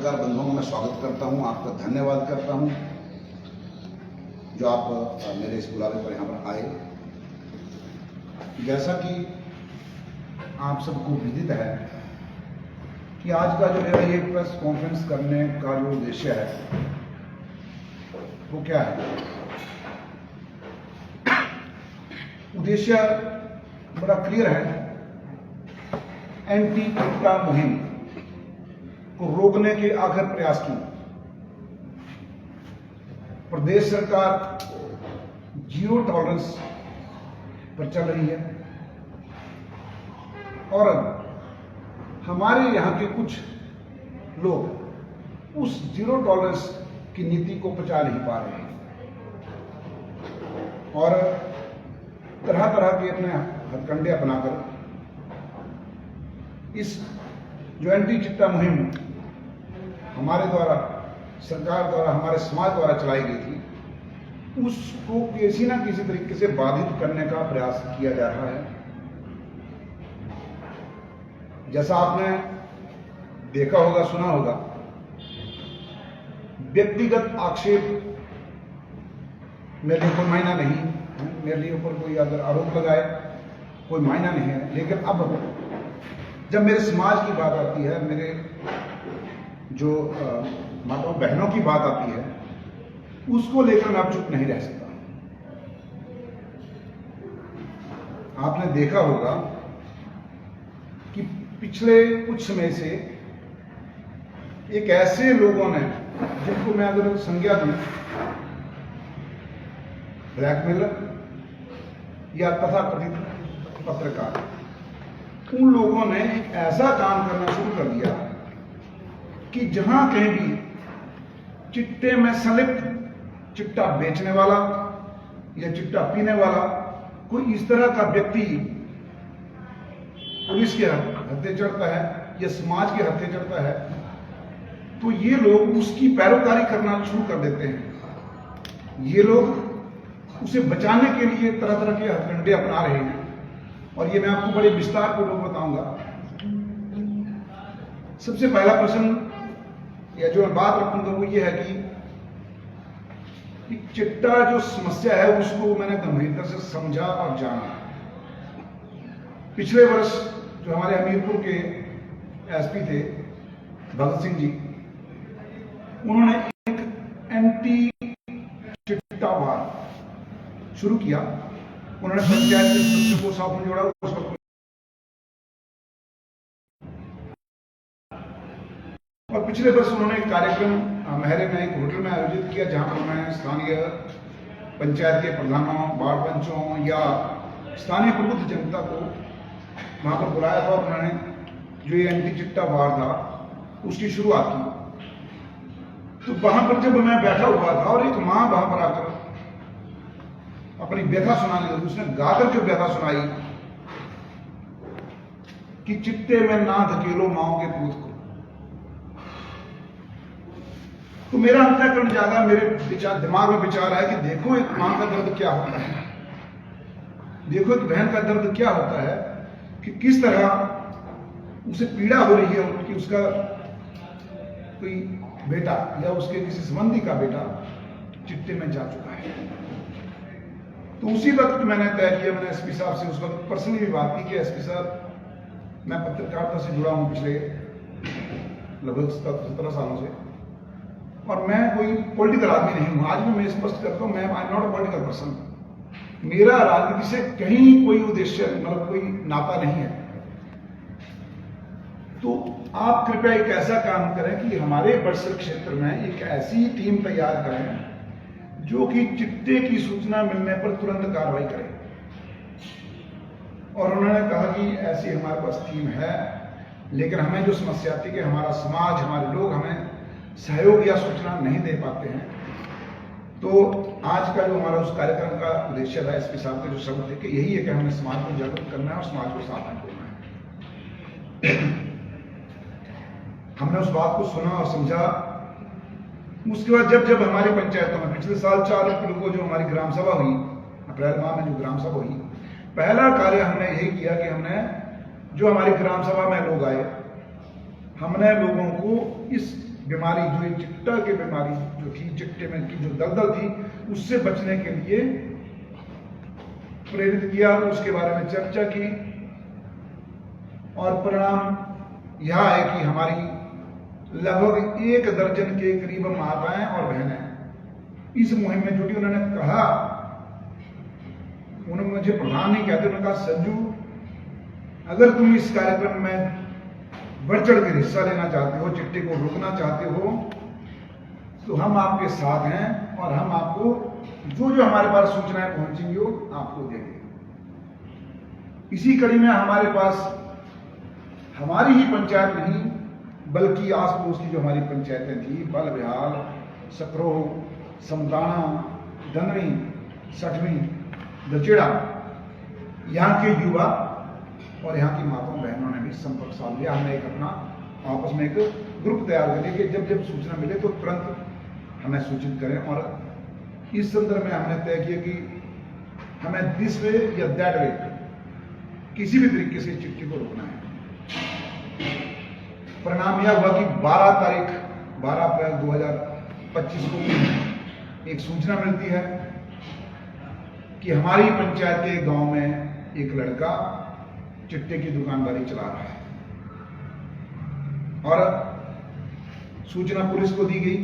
पत्रकार बंधुओं का मैं स्वागत करता हूं, आपका धन्यवाद करता हूं जो आप मेरे इस बुलावे पर यहाँ पर आए। जैसा कि आप सबको विदित है कि आज का जो मेरा ये प्रेस कॉन्फ्रेंस करने का जो उद्देश्य है वो क्या है। उद्देश्य बड़ा क्लियर है। एंटी चिट्टा मुहिम को रोकने के आखिर प्रयास की प्रदेश सरकार जीरो टॉलरेंस पर चल रही है और हमारे यहाँ के कुछ लोग उस जीरो टॉलरेंस की नीति को पचा नहीं पा रहे हैं और तरह तरह के अपने हथकंडे अपनाकर इस जो एंटी चिट्टा मुहिम हमारे द्वारा, सरकार द्वारा, हमारे समाज द्वारा चलाई गई थी उसको किसी ना किसी तरीके से बाधित करने का प्रयास किया जा रहा है। जैसा आपने देखा होगा, सुना होगा, व्यक्तिगत आक्षेप मेरे लिए कोई मायना नहीं, मेरे लिए ऊपर कोई अगर आरोप लगाए कोई मायना नहीं है। लेकिन अब जब मेरे समाज की बात आती है, मेरे जो माताओं बहनों की बात आती है, उसको लेकर मैं अब चुप नहीं रह सकता। आपने देखा होगा कि पिछले कुछ समय से एक ऐसे लोगों ने, जिनको मैं अगर संज्ञा दूं ब्लैकमेलर या तथाकथित पत्रकार, उन लोगों ने एक ऐसा काम करना शुरू कर दिया कि जहां कहीं भी चिट्टे में संलिप्त, चिट्टा बेचने वाला या चिट्टा पीने वाला कोई इस तरह का व्यक्ति पुलिस के हत्थे चढ़ता है या समाज के हत्थे चढ़ता है, तो ये लोग उसकी पैरोकारी करना शुरू कर देते हैं। ये लोग उसे बचाने के लिए तरह तरह के हथकंडे अपना रहे हैं और ये मैं आपको बड़े विस्तार पूर्वक बताऊंगा। सबसे पहला प्रश्न या जो मैं बात रखूंगा वो ये है कि चिट्टा जो समस्या है उसको मैंने गंभीरता से समझा और जाना। पिछले वर्ष जो हमारे हमीरपुर के एसपी थे भगत सिंह जी, उन्होंने एक एंटी चिट्टा वार शुरू किया। उन्होंने पंचायत के सदस्यों को साथ में जोड़ा। उस वक्त और पिछले वर्ष उन्होंने एक कार्यक्रम महरे में एक होटल में आयोजित किया, जहां पर उन्होंने स्थानीय पंचायत के प्रधानों, वार्ड पंचों या स्थानीय प्रबुद्ध जनता को वहां पर बुलाया था और उन्होंने जो ये एंटी चिट्टा वार था उसकी शुरुआत की। तो वहां पर जब मैं बैठा हुआ था और एक मां वहां पर आकर अपनी व्यथा सुनाने लगी, उसने गाकर जो व्यथा सुनाई कि चिट्टे में ना धकेलो माओ के पूत को, तो मेरा अंतःकरण जागा, मेरे दिमाग में विचार आया कि देखो एक मां का दर्द क्या होता है, देखो एक बहन का दर्द क्या होता है, कि किस तरह उसे पीड़ा हो रही है उनकी, उसका कोई बेटा या उसके किसी संबंधी का बेटा चिट्टे में जा चुका है। तो उसी वक्त मैंने तय किया, मैंने एसपी साहब से उस वक्त पर्सनली भी बात की कि एसपी साहब, मैं पत्रकारिता से जुड़ा हूं पिछले लगभग 17 सालों से और मैं कोई पॉलिटिकल आदमी नहीं हूं। आज भी मैं स्पष्ट करता हूं, मैं I am not a political person. मेरा राजनीति से कहीं कोई उद्देश्य, मतलब कोई नाता नहीं है। तो आप कृपया एक ऐसा काम करें कि हमारे बड़सर क्षेत्र में एक ऐसी टीम तैयार करें जो कि चिट्टे की सूचना मिलने पर तुरंत कार्रवाई करे। और उन्होंने कहा कि ऐसी हमारे पास टीम है, लेकिन हमें जो समस्या थी कि हमारा समाज, हमारे लोग हमें सहयोग या सूचना नहीं दे पाते हैं। तो आज का जो हमारा उस कार्यक्रम का उद्देश्य था, एसपी साहब के जो शब्द थे कि यही है कि हमें समाज को जागरूक करना है और समाज को साथ में जोड़ना है। हमने उस बात को सुना और समझा। उसके बाद जब जब हमारी पंचायतों में पिछले साल 4 अप्रैल को जो हमारी ग्राम सभा हुई, अप्रैल माह में जो ग्राम सभा हुई, पहला कार्य हमने यही किया कि हमने जो हमारी ग्राम सभा में लोग आए, हमने लोगों को इस बीमारी जो ये चिट्टा की बीमारी जो थी, चिट्टे में की जो दलदल थी, उससे बचने के लिए प्रेरित किया, उसके बारे में चर्चा की। और परिणाम यह है कि हमारी लगभग 1 दर्जन के करीब माताएं और बहनें इस मुहिम में जुटी। उन्होंने कहा, उन्होंने मुझे प्रधान नहीं कहते, उन्होंने कहा संजू, अगर तुम इस कार्यक्रम में बढ़ चढ़ कर हिस्सा लेना चाहते हो, चिट्टे को रोकना चाहते हो, तो हम आपके साथ हैं और हम आपको जो जो हमारे पास सूचनाएं पहुंचेंगी वो आपको देंगे। इसी कड़ी में हमारे पास हमारी ही पंचायत नहीं बल्कि आस पड़ोस की जो हमारी पंचायतें थी, बलबिहाल, सकरोह, समताना, धनवी, सठवी, दचेड़ा, यहाँ के युवा और यहाँ की माताओं बहनों ने भी संपर्क साध लिया। हमने एक अपना आपस में एक ग्रुप तैयार कर लिया कि जब जब सूचना मिले तो तुरंत हमें सूचित करें। और इस संदर्भ में हमने तय किया कि हमें दिस वे या दैट वे किसी भी तरीके से चिट्ठी को रोकना है। परिणाम यह हुआ कि 12 अप्रैल 2025 को एक सूचना मिलती है कि हमारी पंचायत के गांव में एक लड़का चिट्टे की दुकानदारी चला रहा है। और सूचना पुलिस को दी गई।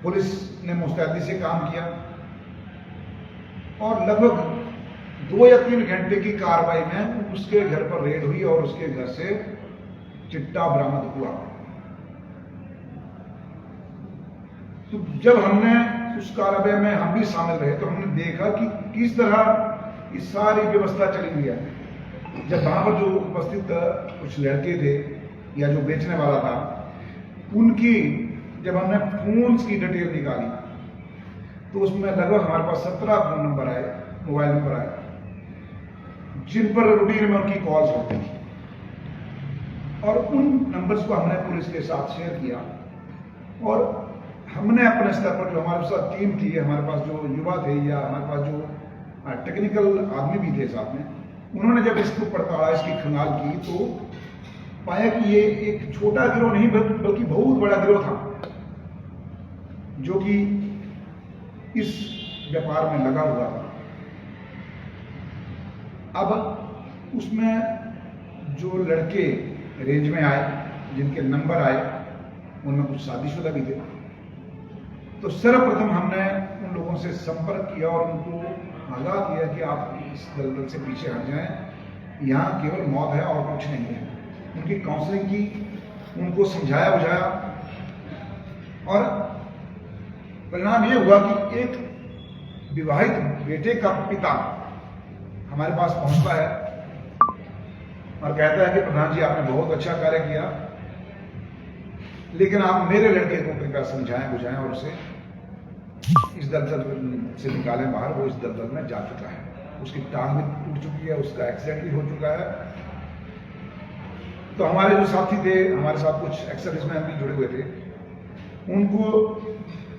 पुलिस ने मुस्तैदी से काम किया और लगभग 2 या 3 घंटे की कार्रवाई में उसके घर पर रेड हुई और उसके घर से चिट्टा बरामद हुआ। तो जब हमने उस कार्रवाई में हम भी शामिल रहे तो हमने देखा कि किस तरह इस सारी व्यवस्था चली हुई है। जब वहां पर जो उपस्थित कुछ लड़के थे या जो बेचने वाला था, उनकी जब हमने फोन्स की डिटेल निकाली तो उसमें लगभग हमारे पास 17 फोन नंबर आए, मोबाइल नंबर आए, जिन पर रूटीन में उनकी कॉल्स होती थी। और उन नंबर्स को हमने पुलिस के साथ शेयर किया और हमने अपने स्तर पर जो हमारे साथ टीम थी, हमारे पास जो युवा थे या हमारे पास जो टेक्निकल आदमी भी थे साथ में, उन्होंने जब इसको पड़ताल, इसकी खंगाल की तो पाया कि ये एक छोटा गिरोह नहीं बल्कि बहुत बड़ा गिरोह था जो कि इस व्यापार में लगा हुआ था। अब उसमें जो लड़के रेंज में आए, जिनके नंबर आए, उनमें कुछ शादीशुदा भी थे। तो सर्वप्रथम हमने उन लोगों से संपर्क किया और उनको आगाह किया कि आप इस दलदल से पीछे हट जाएं, यहाँ केवल मौत है और कुछ नहीं है। उनकी काउंसलिंग की, उनको समझाया बुझाया और परिणाम ये हुआ कि एक विवाहित बेटे का पिता हमारे पास पहुंचता है और कहता है कि प्रधान जी, आपने बहुत अच्छा कार्य किया, लेकिन आप मेरे लड़के को कृपया समझाएं बुझाएं और उसे इस दलदल से निकालें बाहर। वो इस दलदल में जा चुका है, उसकी टांग भी टूट चुकी है, उसका एक्सीडेंट भी हो चुका है। तो हमारे जो साथी थे, हमारे साथ कुछ एक्स सर्विसमैन भी जुड़े हुए थे, उनको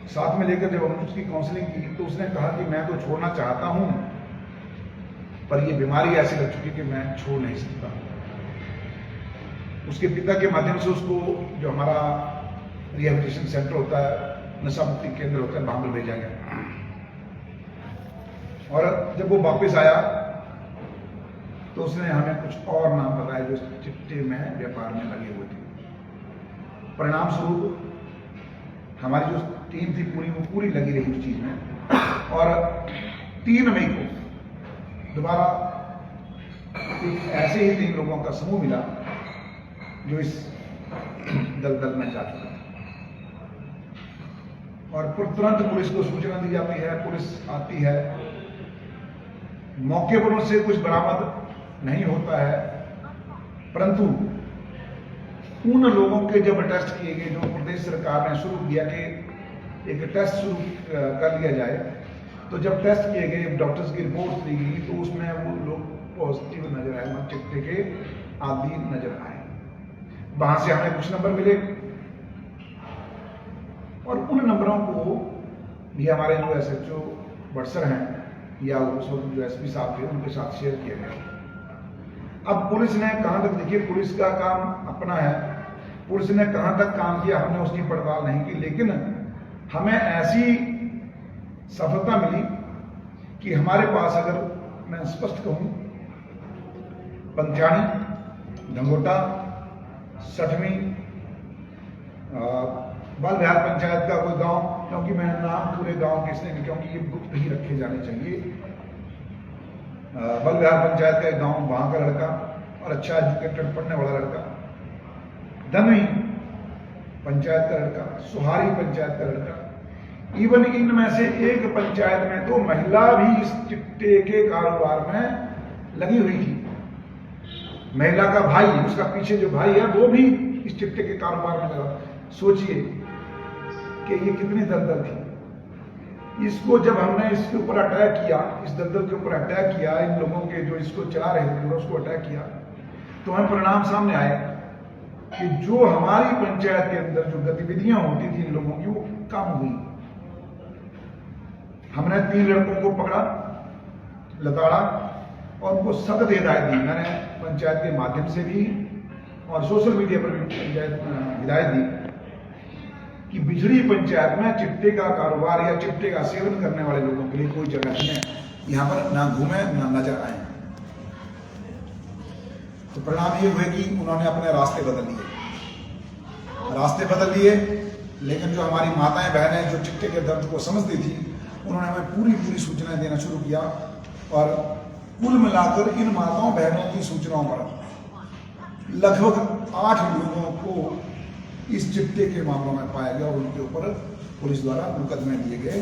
साथ में लेकर जब हमने उसकी काउंसलिंग की तो उसने कहा कि मैं तो छोड़ना चाहता हूं, पर ये बीमारी ऐसी लग चुकी कि मैं छोड़ नहीं सकता। उसके पिता के माध्यम से उसको जो हमारा रिहेबिलिटेशन सेंटर होता है, नशा मुक्ति केंद्र होता है, वहां पर भेजा गया। और जब वो वापस आया तो उसने हमें कुछ और नाम बताया जो चिट्टे में व्यापार में लगे हुए थे। परिणाम स्वरूप हमारी जो टीम थी पूरी, वो पूरी लगी रही उस चीज में। और 3 मई को दोबारा एक ऐसे ही 3 लोगों का समूह मिला जो इस दलदल में जा चुका था। और फिर तुरंत पुलिस को सूचना दी जाती है, पुलिस आती है, मौके पर उनसे कुछ बरामद नहीं होता है, परंतु उन लोगों के जब टेस्ट किए गए, जो प्रदेश सरकार ने शुरू किया कि एक टेस्ट शुरू कर लिया जाए, तो जब टेस्ट किए गए, डॉक्टर्स की रिपोर्ट दी गई, तो उसमें वो लोग पॉजिटिव नजर आए, चिट्टे के आदि नजर आए। वहां से हमें कुछ नंबर मिले और उन नंबरों को भी हमारे जो SHO बड़सर हैं या उस वक्त जो SP साहब थे, उनके साथ शेयर किया गया। अब पुलिस ने कहां तक, देखिए पुलिस का काम अपना है, पुलिस ने कहां तक काम किया हमने उसकी पड़ताल नहीं की, लेकिन हमें ऐसी सफलता मिली कि हमारे पास, अगर मैं स्पष्ट कहूं, पंथ्याणी, ढंगोटा, सठवीं, बलविहार पंचायत का कोई गांव, क्योंकि मैं नाम पूरे गांव के इसलिए नहीं, क्योंकि ये गुप्त ही रखे जाने चाहिए, बलविहार पंचायत का एक गांव, वहां का लड़का और अच्छा एजुकेटेड पढ़ने वाला लड़का, धनवी पंचायत का लड़का, सुहारी पंचायत का लड़का, इवन इनमें से एक पंचायत में तो महिला भी इस चिट्टे के कारोबार में लगी हुई थी। महिला का भाई, उसका पीछे जो भाई है, वो भी इस चिट्टे के कारोबार में लगा। सोचिए कि ये कितनी दलदल थी। इसको जब हमने इसके ऊपर अटैक किया, इस दलदल के ऊपर अटैक किया, इन लोगों के जो इसको चला रहे थे उसको अटैक किया, तो हमें परिणाम सामने आए कि जो हमारी पंचायत के अंदर जो गतिविधियां होती थी इन लोगों की, वो कम हुई। हमने 3 लड़कों को पकड़ा, लताड़ा और उनको सख्त हिदायत दी। मैंने पंचायत के माध्यम से भी और सोशल मीडिया पर भी पंचायत हिदायत दी कि बिछड़ी पंचायत में चिट्टे का कारोबार या चिट्टे का सेवन करने वाले लोगों के लिए कोई जगह नहीं है, यहां पर ना घूमे ना नजर आए। तो परिणाम ये हुए कि उन्होंने अपने रास्ते बदल लिए, लेकिन जो हमारी माताएं बहनें जो चिट्टे के दर्द को समझती थी, उन्होंने हमें पूरी सूचनाएं देना शुरू किया और कुल मिलाकर इन माताओं बहनों की सूचनाओं पर लगभग 8 लोगों को इस चिट्टे के मामलों में पाया गया और उनके ऊपर पुलिस द्वारा मुकदमे दिए गए।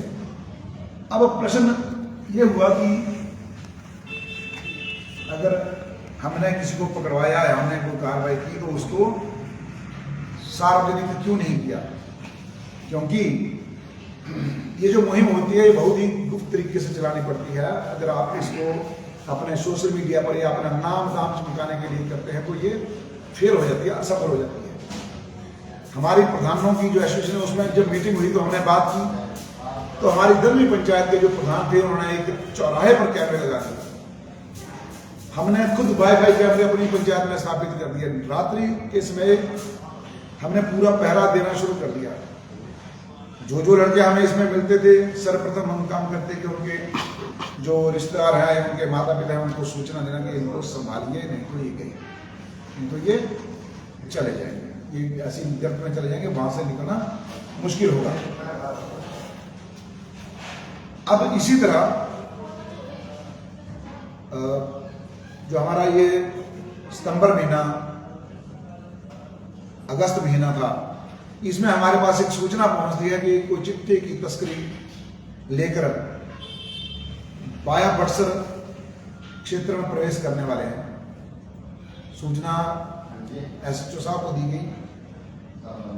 अब प्रश्न ये हुआ कि अगर हमने किसी को पकड़वाया है, हमने कोई कार्रवाई की, तो उसको सार्वजनिक क्यों नहीं किया? क्योंकि ये जो मुहिम होती है ये बहुत ही गुप्त तरीके से चलानी पड़ती है। अगर आप इसको अपने सोशल मीडिया पर या अपना नाम दाम चमकाने के लिए करते हैं तो ये फेल हो जाती है, असफल हो जाती है। हमारी प्रधानों की जो एसोसिएशन है उसमें जब मीटिंग हुई तो हमने बात की, तो हमारी दलवी पंचायत के जो प्रधान थे उन्होंने एक चौराहे पर कैमरे लगा दिए। हमने खुद वाईफाई कैमरे अपनी पंचायत में स्थापित कर दिए। रात्रि के समय हमने पूरा पहरा देना शुरू कर दिया। जो लड़के हमें इसमें मिलते थे, सर्वप्रथम हम काम करते कि उनके जो रिश्तेदार हैं, उनके माता पिता हैं, उनको सूचना देना कि इनको संभालिए, नहीं तो ये गए, नहीं तो ये चले जाएंगे, ये ऐसी गर्त में चले जाएंगे, वहां से निकलना मुश्किल होगा। अब इसी तरह जो हमारा ये सितंबर महीना, अगस्त महीना था, इसमें हमारे पास एक सूचना पहुंचती है कि कोई चिट्टे की तस्करी लेकर वाया बटसर क्षेत्र में प्रवेश करने वाले हैं। सूचना एसएचओ साहब को दी गई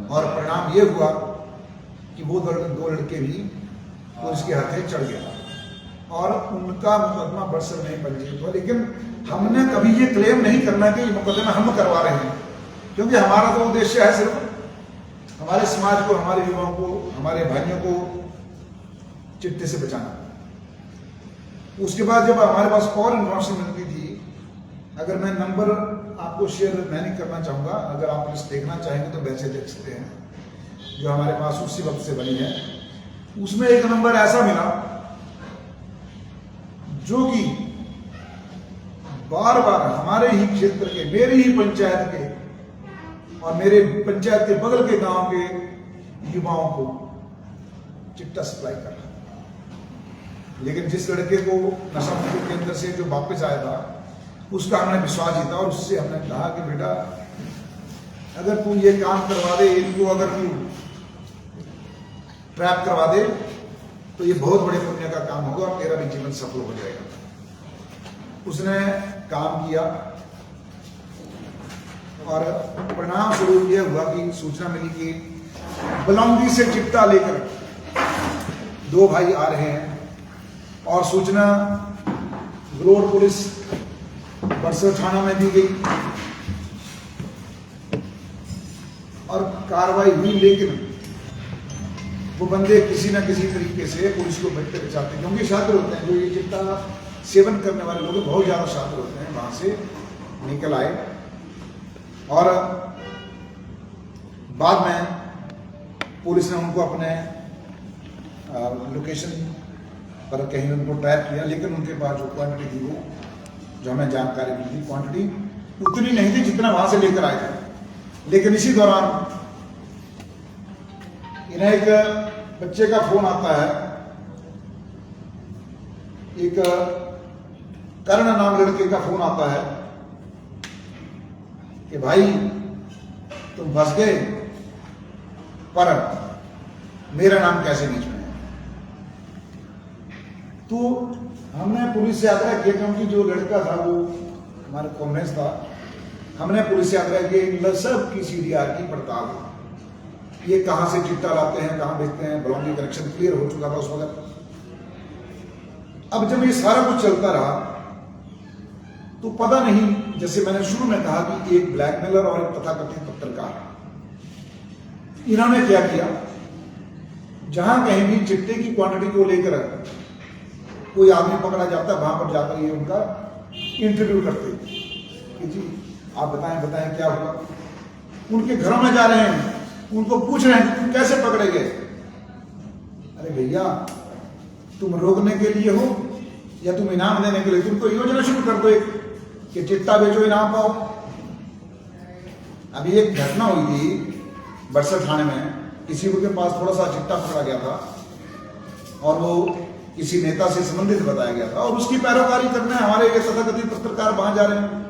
और परिणाम ये हुआ कि वो 2 लड़के भी पुलिस के हाथे चढ़ गया और उनका मुकदमा बटसर नहीं पंजीकृत हुआ। लेकिन हमने कभी ये क्लेम नहीं करना कि मुकदमा हम करवा रहे हैं, क्योंकि हमारा तो उद्देश्य है सिर्फ हमारे समाज को, हमारे युवाओं को, हमारे भाइयों को चिट्टे से बचाना। उसके बाद जब हमारे पास और इन्फॉर्मेशन मिलती थी, अगर मैं नंबर आपको शेयर मैं नहीं करना चाहूंगा, अगर आप लिस्ट देखना चाहेंगे तो वैसे देख सकते हैं, जो हमारे पास उसी वक्त से बनी है। उसमें एक नंबर ऐसा मिला जो कि बार बार हमारे ही क्षेत्र के, मेरी ही पंचायत के और मेरे पंचायत के बगल के गांव के युवाओं को चिट्टा सप्लाई कर रहा। लेकिन जिस लड़के को नशा मुक्ति केंद्र से जो वापस आया था, उसका हमने विश्वास जीता और उससे हमने कहा कि बेटा अगर तू ये काम करवा दे, इनको अगर तू ट्रैप करवा दे तो ये बहुत बड़े पुण्य का काम होगा और तेरा भी जीवन सफल हो जाएगा। उसने काम किया और परिणाम स्वरूप यह हुआ कि सूचना मिली कि बलौंदी से चिट्टा लेकर 2 भाई आ रहे हैं और सूचना रोड पुलिस बरसर थाना में दी गई और कार्रवाई हुई। लेकिन वो बंदे किसी न किसी तरीके से पुलिस को बचते बचाते, क्योंकि छात्र होते हैं जो ये चिट्टा सेवन करने वाले लोग बहुत ज्यादा छात्र होते हैं, वहां से निकल आए और बाद में पुलिस ने उनको अपने लोकेशन पर कहीं उनको ट्रैप किया, लेकिन उनके पास जो क्वांटिटी थी, वो जो हमें जानकारी मिली थी, क्वांटिटी उतनी नहीं थी जितना वहां से लेकर आए थे। लेकिन इसी दौरान इन्हें एक बच्चे का फोन आता है, एक कर्ण नाम लड़के का फोन आता है कि भाई तुम फंस गए, पर मेरा नाम कैसे बीच में है। तो हमने पुलिस से आग्रह किया, क्योंकि जो लड़का था वो हमारे कॉमरेड्स था, हमने पुलिस से आग्रह किया इन सब की CDR की पड़ताल, ये कहां से चिट्टा लाते हैं, कहां बेचते हैं, बलौंगी कनेक्शन क्लियर हो चुका था उस वक्त। अब जब ये सारा कुछ चलता रहा तो पता नहीं, जैसे मैंने शुरू में कहा कि एक ब्लैकमेलर और एक तथाकथित पत्रकार, इन्होंने क्या किया, जहां कहीं भी चिट्टे की क्वांटिटी को लेकर कोई आदमी पकड़ा जाता है, वहां पर जाकर ये उनका इंटरव्यू करते कि जी आप बताएं क्या हुआ। उनके घरों में जा रहे हैं, उनको पूछ रहे हैं कि तुम कैसे पकड़े गए। अरे भैया, तुम रोकने के लिए हो या तुम इनाम देने के लिए? तुमको योजना शुरू कर दो एक कि चिट्टा बेचो, इनाम पाओ। अभी एक घटना हुई थी बरसठ थाने में, किसी के पास थोड़ा सा चिट्टा पकड़ा गया था और वो किसी नेता से संबंधित बताया गया था, और उसकी पैरोकारी करने हमारे ये तथाकथित पत्रकार वहां जा रहे हैं।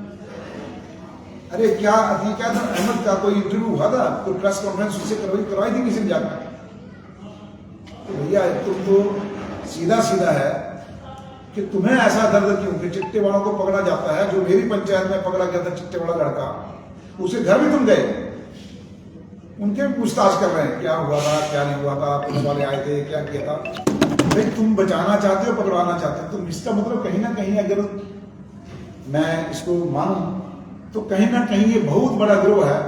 अरे क्या था, अहमद का कोई इंटरव्यू हुआ था, कोई प्रेस कॉन्फ्रेंस उससे करवाई थी किसी ने जाकर? तो भैया तुम तो सीधा है कि तुम्हें ऐसा दर्द क्यों कि चिट्टे वालों को पकड़ा जाता है। जो मेरी पंचायत में पकड़ा गया था चिट्टे वाला लड़का, उसे घर भी तुम गए, उनके भी पूछताछ कर रहे हैं क्या हुआ था, क्या नहीं हुआ था, पुलिस वाले आए थे, क्या किया था। भाई तुम बचाना चाहते हो, पकड़वाना चाहते हो, तो इसका मतलब कहीं ना कहीं, अगर मैं इसको मानूं तो कहीं ना कहीं ये बहुत बड़ा गिरोह है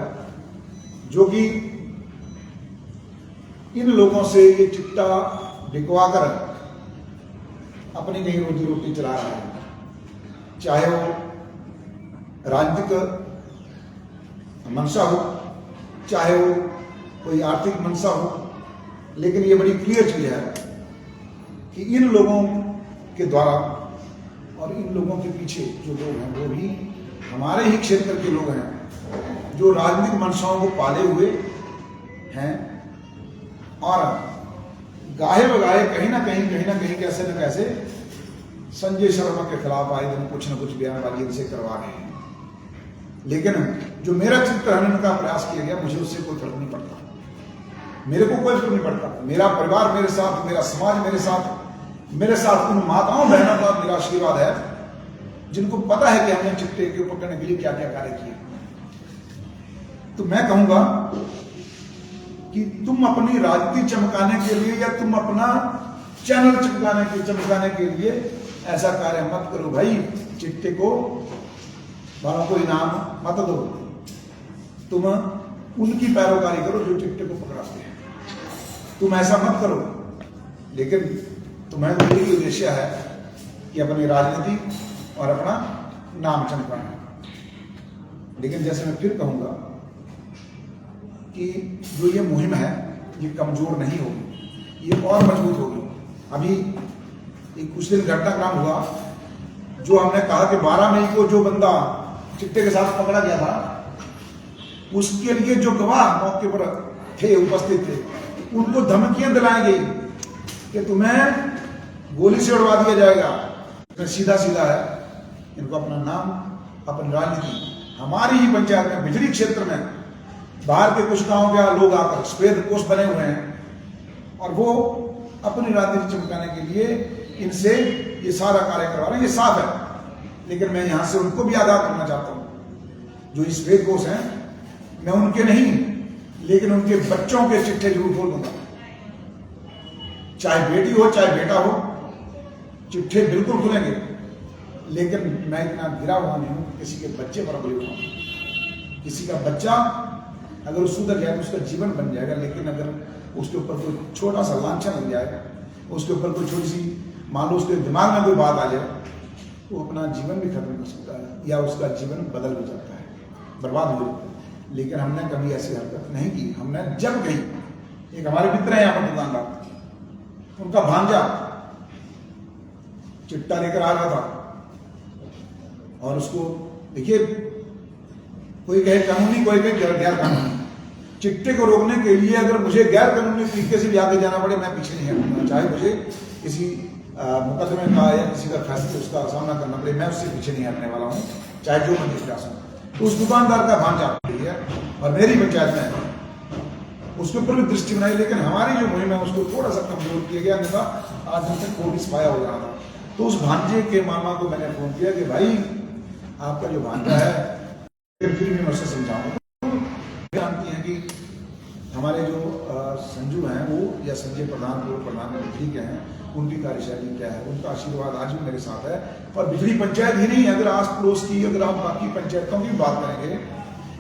जो कि इन लोगों से ये चिट्टा बिकवा कर अपनी कहीं रोजी रोटी चला रहा है, चाहे वो राजनीतिक मंशा हो, चाहे वो कोई आर्थिक मंशा हो। लेकिन ये बड़ी क्लियर चीज है कि इन लोगों के द्वारा और इन लोगों के पीछे जो लोग हैं वो भी हमारे ही क्षेत्र के लोग हैं, जो राजनीतिक मंशाओं को पाले हुए हैं और गाहे बगाहे कहीं ना कहीं कैसे न कैसे संजय शर्मा के खिलाफ आए दिन कुछ न कुछ बयानबाजी इनसे करवा रहे हैं। लेकिन जो मेरा चित्र हनन का प्रयास किया गया, मुझे उससे कोई फर्क नहीं पड़ता, मेरे को कोई फर्क नहीं पड़ता। मेरा परिवार मेरे साथ, मेरा समाज मेरे साथ उन माताओं बहनों का मेरा आशीर्वाद है जिनको पता है कि हमने चिट्टे को पकड़ने के लिए क्या क्या कार्य किए। तो मैं कहूंगा कि तुम अपनी राजनीति चमकाने के लिए या तुम अपना चैनल चमकाने के लिए ऐसा कार्य मत करो भाई। चिट्टे को वालों को इनाम मत दो, तुम उनकी पैरोकारी करो जो चिट्टे को पकड़ाते हैं, तुम ऐसा मत करो। लेकिन तुम्हें तो यही उद्देश्य है कि अपनी राजनीति और अपना नाम चमकाना। लेकिन जैसे मैं फिर कहूंगा कि जो ये मुहिम है ये कमजोर नहीं होगी, ये और मजबूत होगी। अभी एक कुछ दिन घटनाक्रम हुआ जो हमने कहा कि 12 मई को जो बंदा चिट्टे के साथ पकड़ा गया था, उसके लिए जो गवाह मौके पर थे, उपस्थित थे, उनको धमकियां दिलाई गई कि तुम्हें गोली से उड़वा दिया जाएगा। सीधा है, इनको अपना नाम, अपनी राजनीति, हमारी ही पंचायत में बिजली क्षेत्र में बाहर के कुछ गांवों के लोग आकर श्वेत कोष बने हुए हैं और वो अपनी राजनीति चमकाने के लिए इनसे ये सारा कार्य करवा रहे हैं। ये साफ है। लेकिन मैं यहां से उनको भी आगाह करना चाहता हूं, जो इस श्वेत कोष हैं, मैं उनके नहीं लेकिन उनके बच्चों के चिट्ठे जरूर खोल दूंगा। चाहे बेटी हो चाहे बेटा हो, चिट्ठे बिल्कुल खुलेंगे। लेकिन मैं इतना गिरा हुआ नहीं हूं किसी के बच्चे पर अमली उठाऊं। किसी का बच्चा अगर सुधर जाए तो उसका जीवन बन जाएगा, लेकिन अगर उसके ऊपर कोई छोटा सा लांछन लग जाएगा, उसके ऊपर कोई छोटी सी, मान लो उसके दिमाग में कोई बात आ जाए, वो अपना जीवन भी खत्म कर सकता है या उसका जीवन बदल भी जाता है, बर्बाद हो जाता है। लेकिन हमने कभी ऐसी हरकत नहीं की। हमने जब गई, एक हमारे मित्र हैं यहाँ पर दुकानदार, उनका भांजा चिट्टा लेकर आ रहा था और उसको देखिए, कोई कहे कानूनी, कोई कहे गैर कानूनी। चिट्टे को रोकने के लिए अगर मुझे गैर कानूनी तरीके से भी आगे जाना पड़े, मैं पीछे नहीं हटूंगा। चाहे मुझे किसी मुकदमे का या किसी का फैसले उसका सामना करना पड़े, मैं उससे पीछे नहीं हटने वाला हूँ, चाहे जो मर्जी प्रयास हो। तो उस दुकानदार का भांजा है और मेरी पंचायत में उसके ऊपर भी दृष्टि बनाई, लेकिन हमारी जो मुहिम है उसको थोड़ा सा कमजोर किया गया, नहीं था आज दिन तक कोर्ट पाया हो रहा था। तो उस भांजे के मामा को मैंने फोन किया कि भाई आपका जो भांजा है, फिर भी मैं उससे समझाऊंगा। जानती हैं कि हमारे जो संजू हैं वो, या संजय प्रधान को प्रधानमंत्री के हैं, उनकी कार्यशैली क्या है, उनका आशीर्वाद आज भी मेरे साथ है। और बिजली पंचायत ही नहीं, अगर आस पड़ोस की, अगर आप बाकी पंचायतों की बात करेंगे,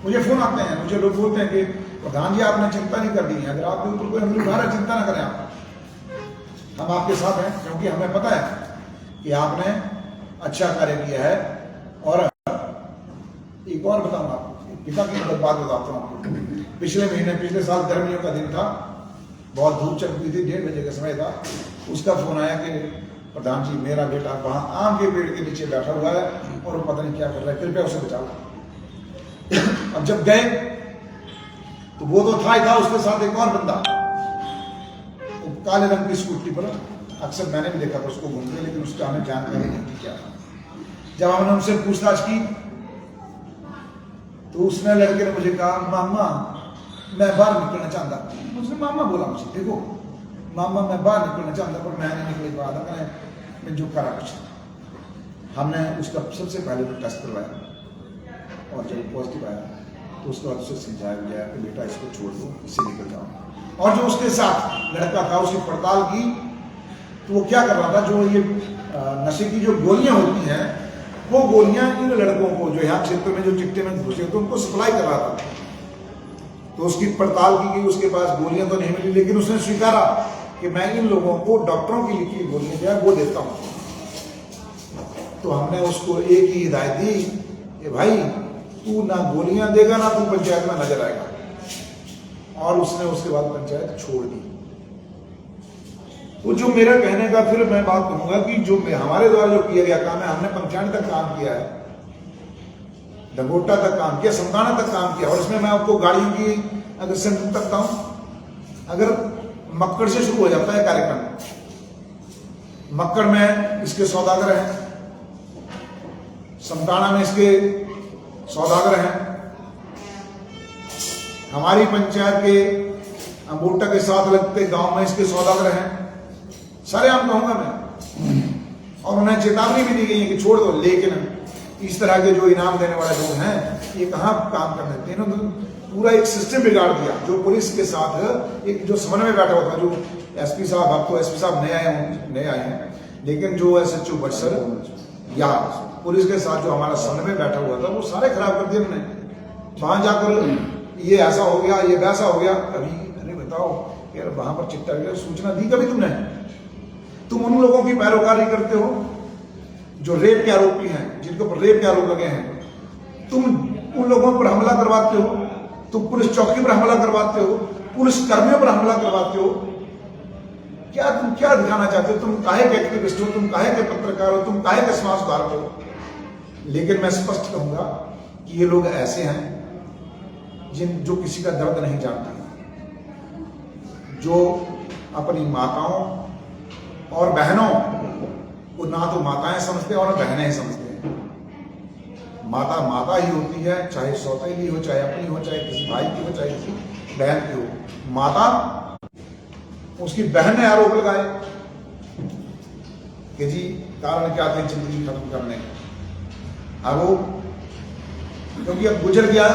मुझे फोन आते हैं, मुझे लोग बोलते हैं कि प्रधान जी आपने चिंता नहीं कर दी है, अगर आपके ऊपर कोई हमले उठा रहा है चिंता ना करें आप, हम आपके साथ हैं, क्योंकि हमें पता है कि आपने अच्छा कार्य किया है। और एक और बताऊंगा आपको, पिता की बात बताता हूँ आपको। पिछले साल गर्मियों का दिन था, बहुत धूप चल रही थी, 1:30 बजे का समय था। उसका फोन आया कि प्रधान जी मेरा बेटा वहां आम के पेड़ के नीचे बैठा हुआ है और वो पता नहीं क्या कर रहा है, कृपया उसे बचाओ। अब जब गए तो वो तो था ही था, उसके साथ एक और बंदा काले रंग की स्कूटी पर, अक्सर मैंने भी देखा था उसको घूमते, लेकिन उसका हमें जानकारी नहीं थी क्या था। जब हमने उनसे पूछताछ की तो उसने, लड़के ने मुझे कहा मामा मैं बाहर निकलना चाहता। उसने मामा बोला मुझे, देखो मामा मैं बाहर निकलना चाहता, पर मैं नहीं निकल पा रहा, मैं जो करा कुछ। हमने उसका सबसे पहले तो टेस्ट करवाया और जब पॉजिटिव आया तो उसके बाद उसे समझाया गया कि बेटा इसको छोड़ दो, इससे निकल जाओ। और जो उसके साथ लड़का था उसकी पड़ताल की तो वो क्या कर रहा था, जो ये नशे की जो गोलियां होती हैं, वो गोलियां इन लड़कों को जो यहाँ क्षेत्र में जो चिट्टे में घुसे थे उनको सप्लाई कर रहा था। तो उसकी पड़ताल की गई, उसके पास गोलियां तो नहीं मिली, लेकिन उसने स्वीकारा कि मैं इन लोगों को डॉक्टरों की लिखी गोलियां जो है वो देता हूं। तो हमने उसको एक ही हिदायत दी कि भाई तू ना गोलियां देगा ना तू पंचायत में नजर आएगा, और उसने उसके बाद पंचायत छोड़ दी। तो जो मेरा कहने का, फिर मैं बात कहूंगा कि जो हमारे द्वारा जो किया गया काम है, हमने पंचायत तक काम किया है, डंगोटा तक काम किया, समदाना तक काम किया। और इसमें मैं आपको गाड़ियों की अगर संख्या करता हूं, अगर मक्कड़ से शुरू हो जाता है कार्यक्रम, मक्कड़ में इसके सौदागर हैं, समदाना में इसके सौदागर हैं, हमारी पंचायत के अंबोटा के साथ लगते गांव में इसके सौदागर हैं, सारे आम कहूंगा मैं। और उन्हें चेतावनी भी दी गई है कि छोड़ दो, लेकिन इस तरह के जो इनाम देने वाले लोग हैं ये कहां काम करने देते हैं। इन्होंने पूरा एक सिस्टम बिगाड़ दिया। जो पुलिस के साथ एक जो समन्वय बैठा हुआ था, जो एसपी साहब, अब तो एसपी साहब नए आए हैं, लेकिन जो SHO बटसर या पुलिस के साथ जो हमारा समन्वय बैठा हुआ था वो सारे खराब कर दिए उन्होंने। वहां जाकर ये ऐसा हो गया, ये वैसा हो गया। कभी अरे बताओ यार, वहां पर चिट्टा गया, सूचना दी कभी तुमने? तुम उन लोगों की पैरोकारी करते हो जो रेप के आरोपी हैं, जिनके ऊपर रेप के आरोप लगे हैं। तुम उन लोगों पर हमला करवाते हो, तुम पुलिस चौकी पर हमला करवाते हो, पुलिस कर्मियों पर हमला करवाते हो। क्या तुम क्या दिखाना चाहते हो? तुम काहे के एक्टिविस्ट हो, तुम काहे के पत्रकार हो, तुम काहे के समाज सुधारक हो? लेकिन मैं स्पष्ट कहूंगा कि ये लोग ऐसे हैं जो किसी का दर्द नहीं जानते, जो अपनी माताओं और बहनों को ना तो माताएं समझते और बहनें ही समझते हैं। माता माता ही होती है, चाहे सौतेली हो, चाहे अपनी हो, चाहे किसी भाई की हो, चाहे किसी बहन की हो। माता, उसकी बहन ने आरोप लगाए कि जी कारण क्या थे जिंदगी खत्म करने के। अब वो क्योंकि अब गुजर गया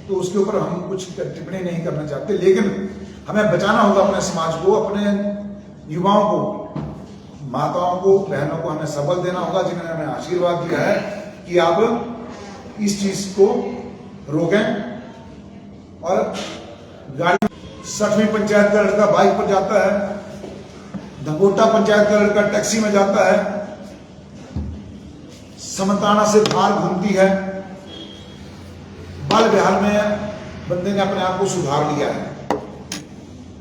तो उसके ऊपर हम कुछ टिप्पणी नहीं करना चाहते, लेकिन हमें बचाना होगा अपने समाज को, अपने युवाओं को, माताओं को, बहनों को हमें सबल देना होगा, जिन्होंने हमें आशीर्वाद दिया है कि आप इस चीज को रोकें। और गाड़ी 60वीं पंचायत का लड़का बाइक पर जाता है, धंगोटा पंचायत का लड़का टैक्सी में जाता है, समताना से बाहर घूमती है, बाल विहार में बंदे ने अपने आप को सुधार लिया है।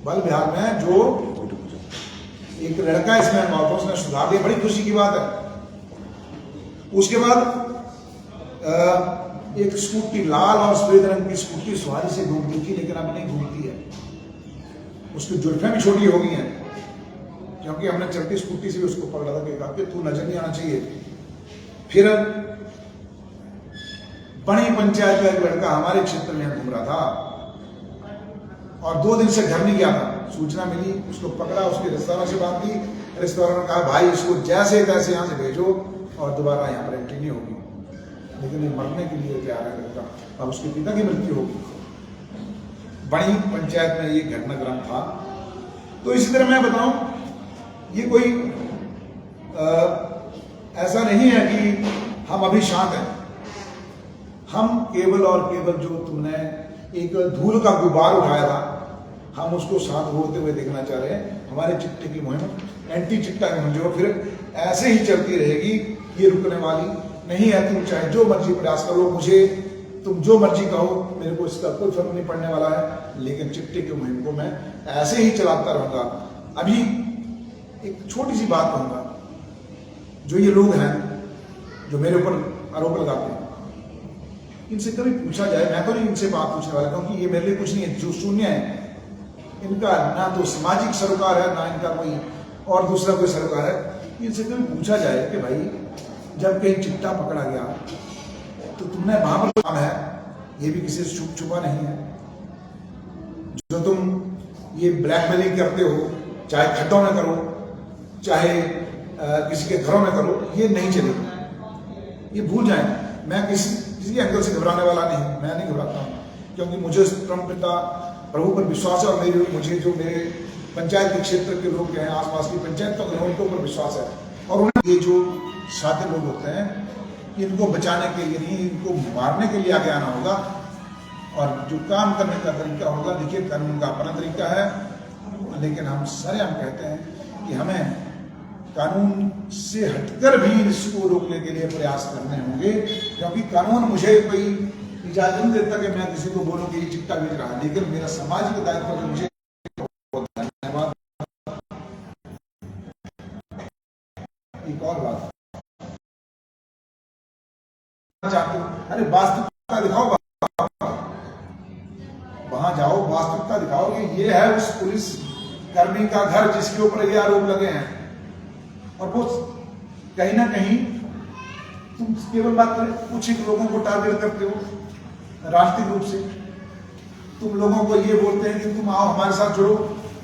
बाल विहार में जो एक लड़का इसमें इन्वॉल्व था उसने सुधार लिया, बड़ी खुशी की बात है। उसके बाद एक स्कूटी लाल और सफेद रंग की स्कूटी सवारी से घूमती थी, लेकिन अब नहीं घूमती है। उसकी जुल्फें भी छोटी हो गई हैं, क्योंकि हमने चलती स्कूटी से भी उसको पकड़ा था कि कहा कि तू नजर नहीं आना चाहिए। फिर बड़ी पंचायत का एक लड़का हमारे क्षेत्र में घूम रहा था और 2 दिन से घर नहीं गया था। सूचना मिली, उसको पकड़ा, उसके रेस्तरां से बात की। रेस्तरां ने कहा भाई इसको जैसे तैसे यहाँ से भेजो और दोबारा यहाँ पर एंट्री नहीं होगी। लेकिन ये मरने के लिए तैयार है लड़का, अब उसके पिता की मृत्यु होगी। बड़ी पंचायत में ये घटनाक्रम था। तो इसी तरह मैं बताऊं, ये कोई ऐसा नहीं है कि हम अभी शांत हैं। हम केवल और केवल जो तुमने एक धूल का गुब्बार उठाया था, हम उसको साथ उड़ते हुए देखना चाह रहे हैं। हमारे चिट्टे की मुहिम, एंटी चिट्टा की मुहिम जो फिर ऐसे ही चलती रहेगी, ये रुकने वाली नहीं है। तुम चाहे जो मर्जी प्रयास करो, मुझे तुम जो मर्जी कहो, मेरे को इसका कोई फर्क नहीं पड़ने वाला है, लेकिन चिट्टे की मुहिम को मैं ऐसे ही चलाता रहूंगा। अभी एक छोटी सी बात कहूंगा, जो ये लोग हैं जो मेरे ऊपर आरोप लगाते हैं, इनसे कभी पूछा जाए, मैं तो नहीं इनसे बात पूछने वाला, क्योंकि ये मेरे लिए कुछ नहीं है, जो शून्य है। इनका ना तो सामाजिक सरोकार है, ना इनका कोई और दूसरा कोई सरोकार है। इनसे कभी पूछा जाए कि भाई जब कहीं चिट्टा पकड़ा गया तो तुमने वहां पर काम है, ये भी किसी से छुपा नहीं है। जो तुम ये ब्लैकमेलिंग करते हो, चाहे खड्डों में करो, चाहे किसी के घरों में करो, ये नहीं चलेगी, ये भूल जाए। मैं किसी एंगल से घबराने वाला नहीं, मैं नहीं घबराता हूँ, क्योंकि मुझे परम पिता प्रभु पर विश्वास है और मुझे जो मेरे पंचायत के क्षेत्र के लोग हैं, आसपास की पंचायत के उनके ऊपर विश्वास है। और उन्हें ये जो साथी लोग होते हैं, इनको बचाने के लिए नहीं, इनको मारने के लिए आगे आना होगा। और जो काम करने का तरीका होगा, देखिए कानून का अपना तरीका है, लेकिन हम कहते हैं कि हमें कानून से हटकर भी इसको रोकने के लिए प्रयास करने होंगे, क्योंकि कानून मुझे कोई इजाजत नहीं देता कि मैं किसी को बोलूं कि ये चिट्टा बेच रहा है, लेकिन मेरा सामाजिक दायित्व है मुझे। बहुत धन्यवाद। एक और बात चाहते हो, अरे वास्तविकता दिखाओ, वहां जाओ, वास्तविकता दिखाओ कि ये है उस पुलिस कर्मी का घर जिसके ऊपर ये आरोप लगे हैं। और वो कहीं ना कहीं तुम केवल बात करें, कुछ ही लोगों को टारगेट करते हो राजनीतिक रूप से। तुम लोगों को ये बोलते हैं कि तुम आओ हमारे साथ जुड़ो,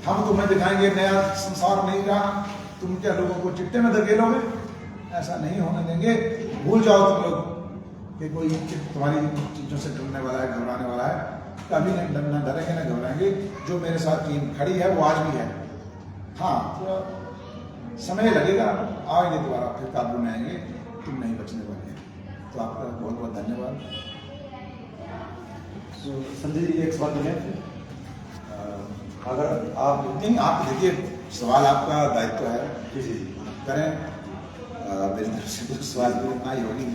हम तुम्हें दिखाएंगे नया संसार नहीं रहा। तुम क्या लोगों को चिट्टे में धकेलोगे? ऐसा नहीं होने देंगे। भूल जाओ तुम लोग कि कोई तुम्हारी चीजों से डरने वाला है, घबराने वाला है। कभी नहीं डरना, डरेंगे ना घबराएंगे। जो मेरे साथ टीम खड़ी है वो आज भी है। हाँ, समय लगेगा, आएंगे दोबारा, फिर काबू में आएंगे, तुम नहीं बचने वाले हैं। तो आपका बहुत बहुत धन्यवाद। संजय जी, एक सवाल करें, अगर आप नहीं, आप देखिए, सवाल आपका दायित्व है, जी करें। मेरी तरफ से कुछ सवाल तो इतना ही होगी।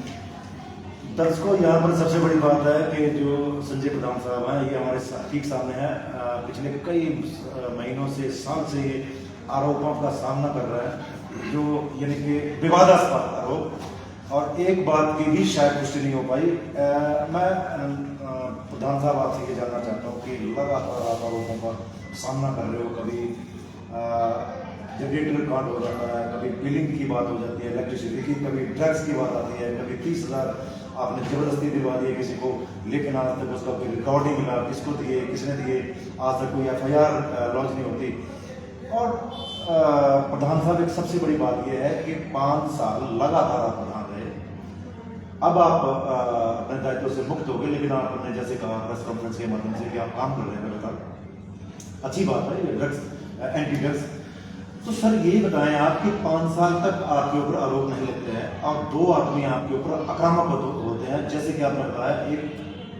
दर्शकों, यहाँ पर सबसे बड़ी बात है कि जो संजय प्रधान साहब हैं, ये हमारे ठीक सामने है। पिछले कई महीनों से, साल से ये आरोपों का सामना कर रहा है, जो यानी कि विवादास्पद आरोप, और एक बात की भी शायद पुष्टि नहीं हो पाई। मैं प्रधान साहब आपसे ये जानना चाहता हूँ कि लगातार आप आरोपों का सामना कर रहे हो। कभी जनरेटर कांड हो जाता है, कभी बिलिंग की बात हो जाती है इलेक्ट्रिसिटी की, कभी ड्रग्स की बात आती है, कभी 30,000 आपने जबरदस्ती दिलवा दिए किसी को, लेकिन आज तक उसका कोई रिकॉर्डिंग मिला, किसको दिए, किसने दिए, आज तक कोई FIR लॉन्च नहीं होती। और प्रधान साहब, एक सबसे बड़ी बात यह है कि 5 साल लगातार आप प्रधान रहे। अब आप अपने दायित्व से मुक्त हो गए, लेकिन आपने जैसे कहा प्रेस कॉन्फ्रेंस के माध्यम से कि आप काम कर रहे हैं लगातार, अच्छी बात है, ये ड्रग्स, एंटी ड्रग्स। तो सर ये बताएं आप कि 5 साल तक आपके ऊपर आरोप नहीं लगते हैं और 2 आदमी आपके ऊपर आक्रामक होते हैं, जैसे कि आपने बताया, एक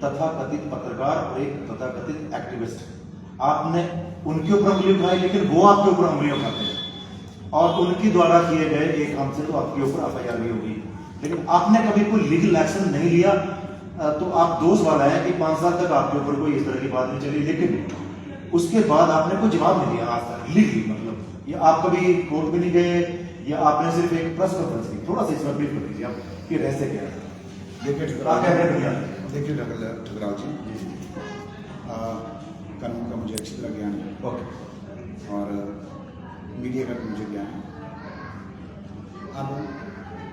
तथाकथित पत्रकार और एक तथाकथित एक्टिविस्ट। आपने उनके ऊपर उंगली उठाई, लेकिन वो आपके ऊपर उंगली उठाते हैं, और उनके द्वारा किए गए एक काम से तो आपके ऊपर FIR भी होगी, लेकिन आपने कभी कोई लीगल एक्शन नहीं लिया। तो आप दोष वाला है कि 5 साल तक आपके ऊपर कोई इस तरह की बात नहीं चली, लेकिन उसके बाद आपने कोई जवाब नहीं दिया आज तक लीगली, मतलब ये आप कभी कोर्ट में नहीं गए या आपने सिर्फ एक प्रेस कॉन्फ्रेंस की? थोड़ा सा इसमें ब्रीफ कर दीजिए आप कि रहस्य क्या है। देखिए ठुकराल जी, कानून का मुझे अच्छी तरह ज्ञान है ओके, और मीडिया का भी मुझे ज्ञान है। अब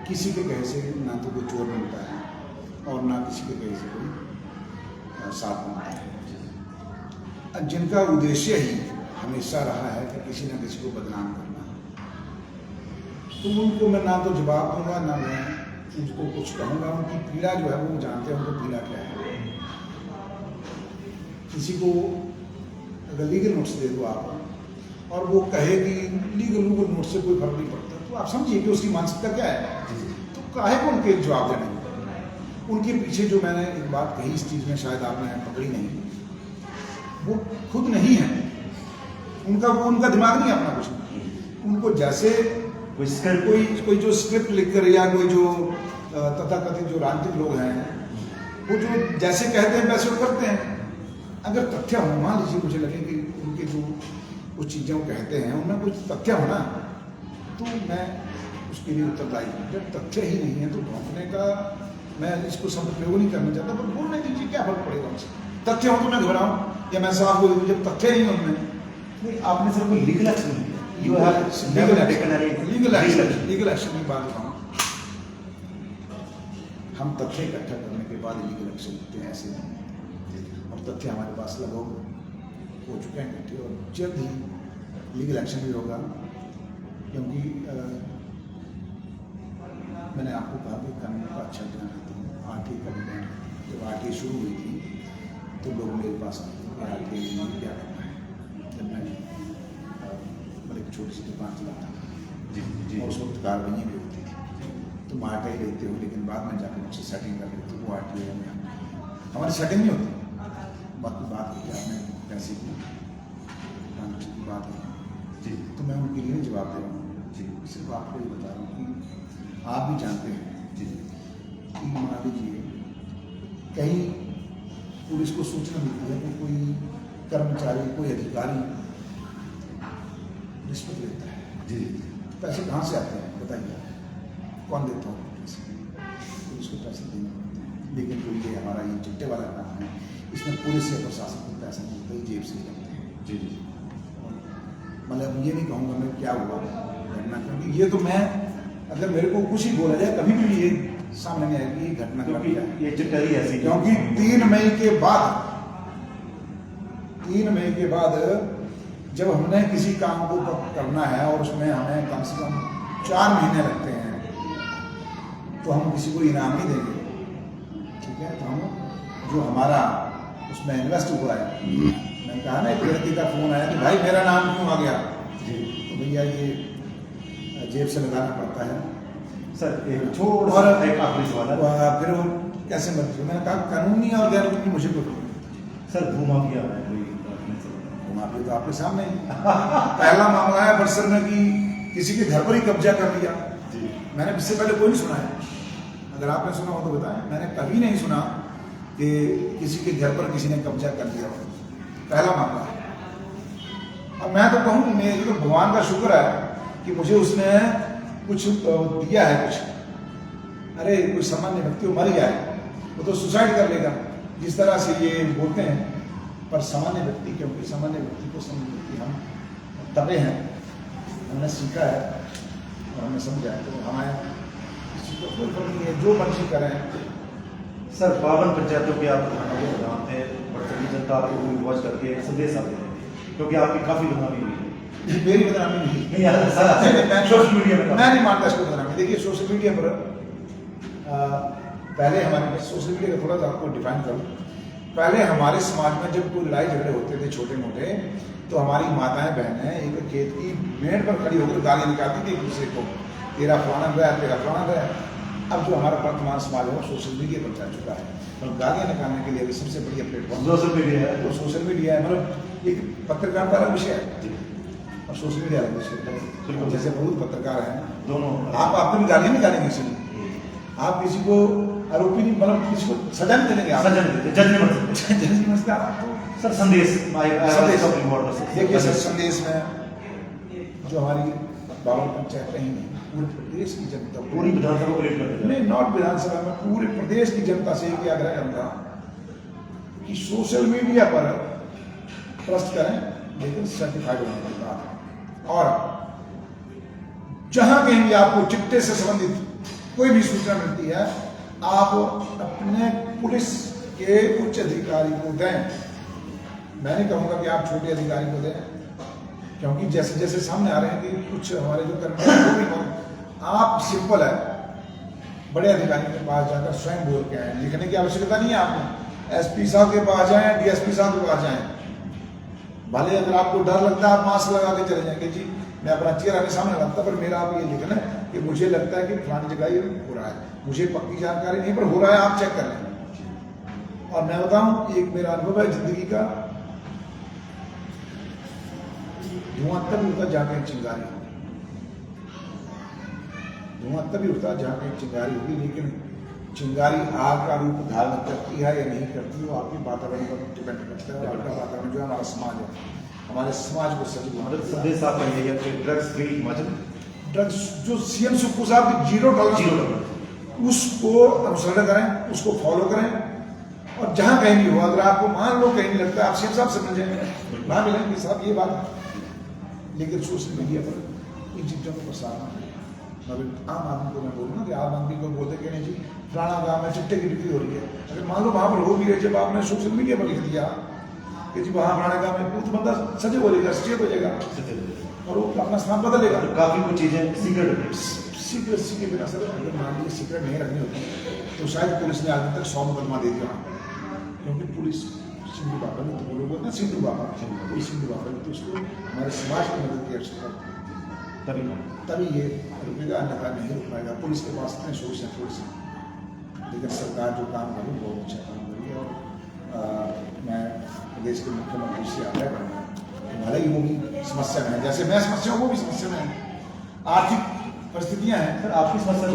किसी के कहे से ना तो कोई चोर बनता है और ना किसी के कहे से कोई साथ बनता है। जिनका उद्देश्य ही हमेशा रहा है कि किसी न किसी को बदनाम करना, तो उनको मैं ना तो जवाब दूंगा ना मैं उनको कुछ कहूँगा। उनकी पीड़ा जो है वो जानते हैं उनको पीड़ा क्या है। किसी को अगर लीगल नोट्स दे दो आप और वो कहे कि लीगल नोट से कोई फर्क नहीं पड़ता, तो आप समझिए कि उसकी मानसिकता क्या है। तो काहे को उनके जवाब देने, उनके पीछे जो मैंने एक बात कही इस चीज़ में शायद आपने पकड़ी नहीं, वो खुद नहीं है, उनका दिमाग नहीं अपना कुछ नहीं। उनको जैसे कोई जो स्क्रिप्ट लिखकर या कोई जो तथाकथित जो राजनीतिक लोग हैं वो जो जैसे कहते हैं वैसे वो करते हैं। अगर तथ्य हो, मान लीजिए मुझे लगे कि उनके जो कुछ चीज़ें वो कहते हैं उनमें कुछ तथ्य होना, तो मैं उसके लिए उत्तरदायी हूँ। जब तथ्य ही नहीं है तो भौंकने का मैं इसको शब्द प्रयोग नहीं करना चाहता, पर बोलने दीजिए, क्या फर्क पड़ेगा उनसे। तथ्य हो तो मैं घबराऊँ या मैं साफ बोल दूँ, जब तथ्य ही उनमें नहीं आपने सिर्फ लीगल एक्शन नहीं किया, लीगल एक्शन की बात बताऊँ, हम तथ्य इकट्ठा करने के बाद लीगल एक्शन लेते हैं, ऐसे नहीं। और तथ्य हमारे पास लगभग हो चुके हैं इकट्ठे, और जल्द ही लीगल एक्शन भी होगा। क्योंकि मैंने आपको कहा कि कानून का अच्छा ज्ञान रखता हूँ। RTI का भी ज्ञान, जब RTI शुरू हुई थी तो लोग मेरे पास आते थे कि RTI में क्या करना है। जब मैं एक छोटी सी दुकान चलाता था और उस वक्त कार्रवाई भी होती थी, तुम RTI लेते हो लेकिन बाद में जाकर मुझसे सेटिंग कर लेते हो, वो RTI में हमारी सेटिंग नहीं होती। बाकी बात है कि आपने पैसे की बात है जी, तो मैं उनके लिए जवाब दे रहा हूँ जी, सिर्फ आपको ये बता रहा हूँ कि आप भी जानते हैं जी कि मान लीजिए कहीं पुलिस को सूचना मिलती है कि कोई कर्मचारी, कोई अधिकारी रिश्वत लेता है जी, पैसे कहाँ से आते हैं बताइए, कौन देता हो पैसे? पुलिस को पैसे देने पड़ते हैं। लेकिन तो ये हमारा ये चिट्टे वाला काम है, इसमें पुलिस या प्रशासन को पैसा मिलता है, जेब से लगते हैं जी जी। मतलब ये नहीं कहूँगा मैं क्या हुआ घटना, क्योंकि ये तो मैं अगर मेरे को कुछ ही बोला जाए कभी भी ये सामने नहीं आएगी ये घटना, क्योंकि ये चिट्ठी ऐसी, क्योंकि 3 मई के बाद जब हमने किसी काम को करना है और उसमें हमें कम से कम 4 महीने लगते हैं, तो हम किसी को इनाम नहीं देंगे, ठीक है। तो हम जो हमारा उसमें इन्वेस्ट हुआ है, मैंने कहा ना एक लड़की का फोन आया कि भाई मेरा नाम क्यों आ गया जी, तो भैया ये जेब से लगाना पड़ता है सर। एक छोटा और एक आखिरी सवाल है, फिर वो कैसे मर्जी, मैंने कहा कानूनी और गैर कानूनी मुझे कोई सर भूमाफिया है कोई, भूमाफिया तो आपके सामने पहला मामला है बरसर में कि किसी के घर पर ही कब्जा कर लिया जी। मैंने इससे पहले कोई नहीं सुना है, अगर आपने सुना हो तो बताएं। मैंने कभी नहीं सुना कि किसी के घर पर किसी ने कब्जा कर लिया हो, पहला मामला है। अब मैं तो कहूँ मेरे तो भगवान का शुक्र है कि मुझे उसने कुछ दिया है कुछ। अरे कोई सामान्य व्यक्ति वो मर गया है, वो तो सुसाइड कर लेगा जिस तरह से ये बोलते हैं, पर सामान्य व्यक्ति, क्योंकि सामान्य व्यक्ति को समझ कि हम तबे हैं, हमने सीखा है और हमने समझा है, तो हमारे किसी को कोई फर्क नहीं है, जो मर्जी करें। सर 52 पंचायतों के आप प्रधान थे, बड़ी जनता आपको वॉच करके एक संदेश आते हैं, क्योंकि आपकी काफी बदनामी हुई है। मेरी बदनामी नहीं सोशल मीडिया में मैं नहीं मानता इसको बदनामी। देखिए सोशल मीडिया पर पहले हमारे सोशल मीडिया का थोड़ा सा आपको डिफाइन करूँ, पहले हमारे समाज में जब कोई लड़ाई झगड़े होते थे छोटे मोटे, तो हमारी माताएं बहनें एक खेत की मेड़ पर खड़ी होकर गाली निकालती थी एक दूसरे को, तेरा फलाना गया, तेरा फलाना गया। अब जो हमारा वर्तमान समाज है वो सोशल मीडिया पर चल चुका है, और गालियाँ निकालने के लिए अभी सबसे बढ़िया प्लेटफॉर्म सोशल मीडिया है। तो सोशल मीडिया है, मतलब एक पत्रकारिता अलग विषय है और सोशल मीडिया अलग विषय है। जैसे बहुत पत्रकार हैं, दोनों आप आपको भी गालियाँ निकालेंगे, इसलिए आप किसी को आरोपी नहीं, मतलब किसी को सजा नहीं देंगे आप। सजा नहीं देते, जज नहीं बन सकते। जज नहीं बन सकते आप तो। सर संदेश देखिए सर, संदेश में जो हमारी बाबा पंचायत कहीं नहीं, पूरे प्रदेश की जनता, पूरी विधानसभा को लेकर नहीं नॉट विधानसभा में, पूरे प्रदेश की जनता से एक आग्रह करूंगा कि सोशल मीडिया पर ट्रस्ट करें, लेकिन सर्टिफाइड होने के बाद। और जहां कहीं भी आपको चिट्टे से संबंधित कोई भी सूचना मिलती है, आप अपने पुलिस के उच्च अधिकारी को दें। मैं नहीं कहूंगा कि आप छोटे अधिकारी को दें, क्योंकि जैसे जैसे सामने आ रहे हैं कि कुछ हमारे जो कर्मचारी वो भी, आप सिंपल है बड़े अधिकारी के पास जाकर स्वयं बोल के आए, लिखने की आवश्यकता नहीं है आपको। एसपी साहब के पास जाएं, डीएसपी साहब के पास जाएं, भले अगर आपको डर लगता है आप मास्क लगा के चले जाएंगे, जी मैं अपना चेहरा नहीं सामने लगता, पर मेरा आप ये लिखना है कि मुझे लगता है कि फलानी जगह ये हो रहा है, मुझे पक्की जानकारी नहीं पर हो रहा है, आप चेक कर लें। और मैं बताऊं, एक मेरा अनुभव है जिंदगी का, धुआं तभी उठता जहां कहीं चिंगारी होगी, धुआं तभी उठता जहां कहीं चिंगारी होगी, लेकिन चिंगारी आग का रूप धारण करती है या नहीं करती, वो आपके वातावरण पर डिपेंड करता है। आपका वातावरण जो है हमारा समाज है, हमारे समाज को सजग संदेश आप कहेंगे कि ड्रग्स फ्री हिमाचल, ड्रग्स जो सीएम सुप्पू साहब की जीरो टॉलरेंस, उसको अनुसरण करें, उसको फॉलो करें। और जहां कहीं भी हो, अगर आपको मान लो कहीं नहीं लगता, आप सीएम साहब से मिल जाएंगे, वहां मिलेंगे साहब ये बात है। लेकिन सोशल मीडिया पर इन चीजों को प्रसारण, मगर आम आदमी को मैं बोलूँगा कि आम आदमी को बोलते कि नहीं जी फलाना गाँव में चिट्टे की बिक्री हो रही है, अगर मान लो वहां पर हो भी है, जब आपने सोशल मीडिया पर लिख दिया कि जी वहां फलाने गाँव में, तो बंदा सजग हो जाएगा, सचेत हो जाएगा और वो अपना स्थान बदलेगा। काफी कुछ चीजें सीक्रेसी के बिना सर, अगर मान लीजिए सीक्रेट नहीं रखनी होती तो शायद पुलिस ने आज तक 100 मुकदमा दे दिया, क्योंकि पुलिस सिंधु बाबा ने, तो लोग बोलते हैं सिंधु बाबा, कोई सिंधु बाबा ने तो उसको हमारे समाज की मदद की आवश्यकता, तभी ये रुकेगा, अन्यथा नहीं रुक पाएगा। पुलिस के पास इतने सोर्स हैं थोड़ी सी, लेकिन सरकार जो काम करी बहुत अच्छा काम करी है। और मैं प्रदेश के मुख्यमंत्री से आग्रह करूँगा, भले ही वो भी समस्या में है, जैसे मैं समस्या हूँ वो भी समस्या में है, आर्थिक परिस्थितियां हैं। सर आपकी समस्या तो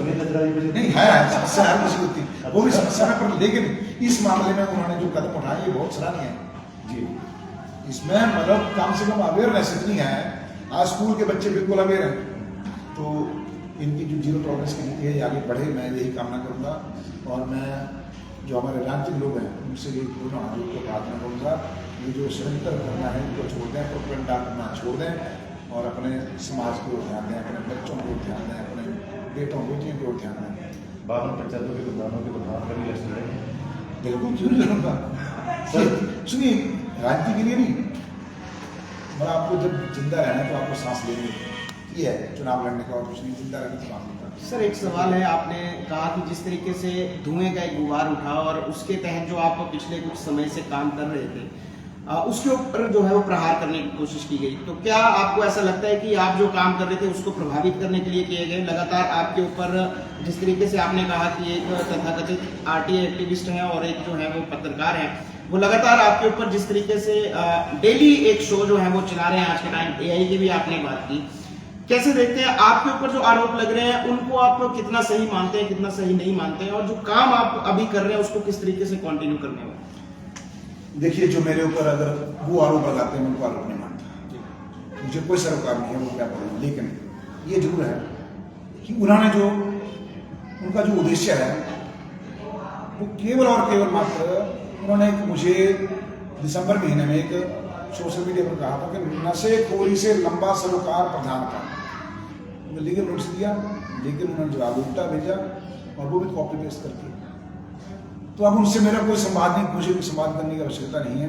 नहीं है, समस्या हर किसी होती है, वो भी समस्या है, पर लेकिन इस मामले में उन्होंने जो कदम उठाए ये बहुत सराहनीय है जी। इसमें मतलब कम से कम अवेयरनेस इतनी है, आज स्कूल के बच्चे बिल्कुल अवेयर हैं, तो इनकी जो जीरो टॉलरेंस की नीति है आगे बढ़े, मैं यही कामना करूँगा। और मैं जो हमारे राज्य के लोग हैं उनसे ये दोनों हाथों को प्रार्थना करूँगा, ये जो षड्यंत्र करना है इनको छोड़ दें, प्रोपेगेंडा करना छोड़ दें और अपने समाज की ओर ध्यान दें, अपने बच्चों की ओर ध्यान दें, अपने बेटों बेटियों की ओर ध्यान दें। 52 पंचायतों के प्रधानों के प्रधान कभी इलेक्शन लड़ेंगे? बिल्कुल क्यों नहीं लड़ूंगा सर, सुनिए राजनीति के लिए नहीं, मतलब आपको जब जिंदा रहना है तो आपको सांस लेनी ये है, चुनाव लड़ने का और कुछ नहीं, जिंदा रहने का काम होता है। सर एक सवाल है, आपने कहा कि जिस तरीके से धुएं का एक गुबार उठा और उसके तहत जो आप पिछले कुछ समय से काम कर रहे थे, उसके ऊपर जो है वो प्रहार करने की कोशिश की गई, तो क्या आपको ऐसा लगता है कि आप जो काम कर रहे थे उसको प्रभावित करने के लिए किए गए? लगातार आपके ऊपर जिस तरीके से आपने कहा कि एक तथाकथित आरटीआई एक्टिविस्ट हैं और एक जो है वो पत्रकार हैं, वो लगातार आपके ऊपर जिस तरीके से डेली एक शो जो है वो चला रहे हैं आज के टाइम, एआई की भी आपने बात की, कैसे देखते हैं? आपके ऊपर जो आरोप लग रहे हैं उनको आप कितना सही मानते हैं, कितना सही नहीं मानते हैं, और जो काम आप अभी कर रहे हैं उसको किस तरीके से कंटिन्यू करने में? देखिए जो मेरे ऊपर अगर वो आरोप लगाते हैं मैं उनको आरोप नहीं मानता, मुझे कोई सरोकार नहीं है वो क्या बोलूं, लेकिन ये जरूर है कि उन्होंने जो उनका जो उद्देश्य है वो केवल और केवल मात्र उन्होंने मुझे दिसंबर महीने में एक सोशल मीडिया पर कहा था कि नशेखोरी से लंबा सरोकार प्रधान का, मैं लीगल नोटिस दिया, लेकिन उन्होंने जवाब उल्टा भेजा और वो भी कॉपी पेस्ट करके। तो अब उनसे मेरा कोई संवाद नहीं, मुझे कोई संवाद करने की आवश्यकता नहीं है।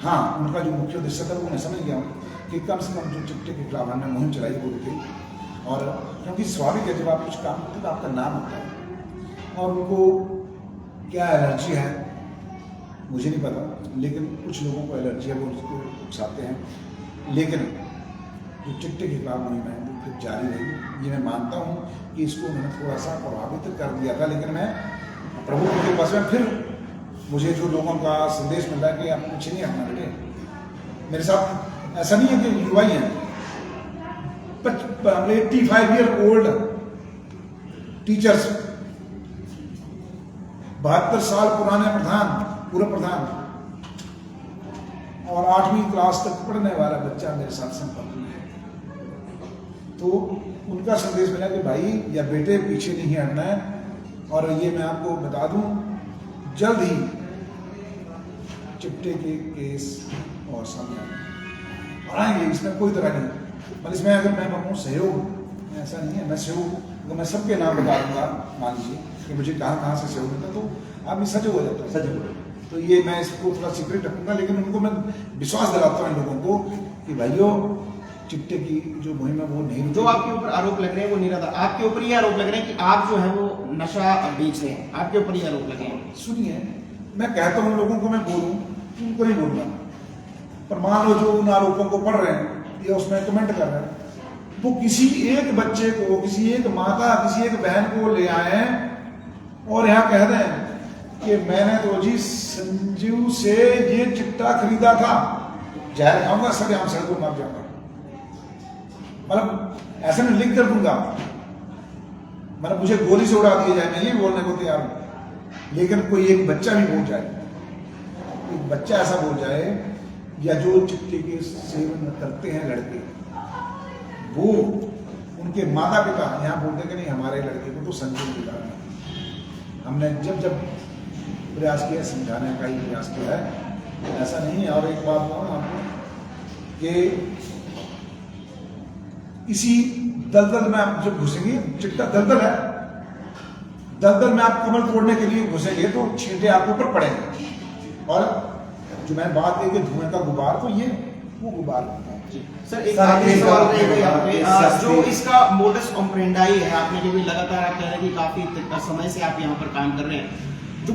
हाँ, उनका जो मुख्य उद्देश्य था वो मैं समझ गया हूँ कि कम से कम जो चिट्टे के खिलाफ हमने मुहिम चलाई वो रुकी, और क्योंकि स्वाभाविक है जब आप कुछ काम करते तो आपका नाम होता है, और उनको क्या एलर्जी है मुझे नहीं पता, लेकिन कुछ लोगों को एलर्जी है, वो उसको उकसाते हैं। लेकिन जो चिट्टे के खिलाफ मुहिम है वो फिर जारी रही। ये मैं मानता हूँ कि इसको उन्होंने थोड़ा सा प्रभावित कर दिया था, लेकिन मैं प्रभु के पास में फिर मुझे जो लोगों का संदेश मिल रहा है कि आप पीछे नहीं हटना बेटे, मेरे साथ ऐसा नहीं है कि युवा ही हैं, 85 ईयर ओल्ड टीचर्स 72 साल पुराने प्रधान, पूर्व प्रधान और 8वीं क्लास तक पढ़ने वाला बच्चा मेरे साथ संपर्क में है। तो उनका संदेश मिला कि भाई या बेटे पीछे नहीं हटना है। और ये मैं आपको बता दूं, जल्द ही चिट्टे के केस और सामने और आएंगे, इसमें कोई तरह नहीं। मतलब इसमें अगर मैं कहूँ सहयोग, ऐसा नहीं है, मैं सहयोग अगर मैं सबके नाम बता दूंगा, मान लीजिए कि मुझे कहाँ कहाँ से सहयोग मिलता तो आदमी सजग हो जाता है। सजग हो। तो ये मैं इसको थोड़ा सीक्रेट रखूंगा, लेकिन उनको मैं विश्वास दिलाता हूँ इन लोगों को कि भाइयों चिट्टे की जो मुहिम है वो नहीं। जो आपके ऊपर आरोप लग रहे हैं वो निराधार, आपके ऊपर ये आरोप लग रहे हैं कि आप जो है वो नशा बेच रहे हैं, आपके ऊपर ये आरोप लगे हैं। सुनिए, मैं कहता हूँ लोगों को, मैं बोलूँ उनको नहीं बोलूँगा, पर मान लो जो उन आरोपों को पढ़ रहे हैं या उसमें कमेंट कर रहे हैं, वो किसी एक बच्चे को, किसी एक माता, किसी एक बहन को ले आए और यहाँ कह रहे हैं कि मैंने तो जी संजीव से ये चिट्टा खरीदा था, जहर खाऊंगा सब यहाँ सड़कों मर जाऊंगा। मतलब ऐसा मैं लिख कर दूंगा, मतलब मुझे गोली से उड़ा दिया जाए, मैं ये बोलने को तैयार हूं। लेकिन कोई एक बच्चा भी बोल जाए, एक बच्चा ऐसा बोल जाए, या जो चिट्टे के सेवन करते हैं लड़के, वो उनके माता पिता यहाँ बोलते कि नहीं हमारे लड़के को तो संजीव दिलाना। हमने जब जब प्रयास किया, समझाने का ही प्रयास किया है, ऐसा नहीं है। और एक बात कहूँ आपको कि इसी दलदल में आप जब घुसेंगे, चिट्टा दलदल है, दलदल में आप कमर तोड़ने के लिए घुसेंगे तो छींटे आपके ऊपर पड़ेंगे। और जो मैं बात की कि धुएं का गुबार, तो ये वो गुबार होता है। सर एक आखिरी सवाल रहेगा यहाँ पे, जो इसका मोडस ऑपरेंडाई है, आपने जो भी लगातार आप कह रहे हैं कि काफी समय से आप यहाँ पर काम कर रहे हैं,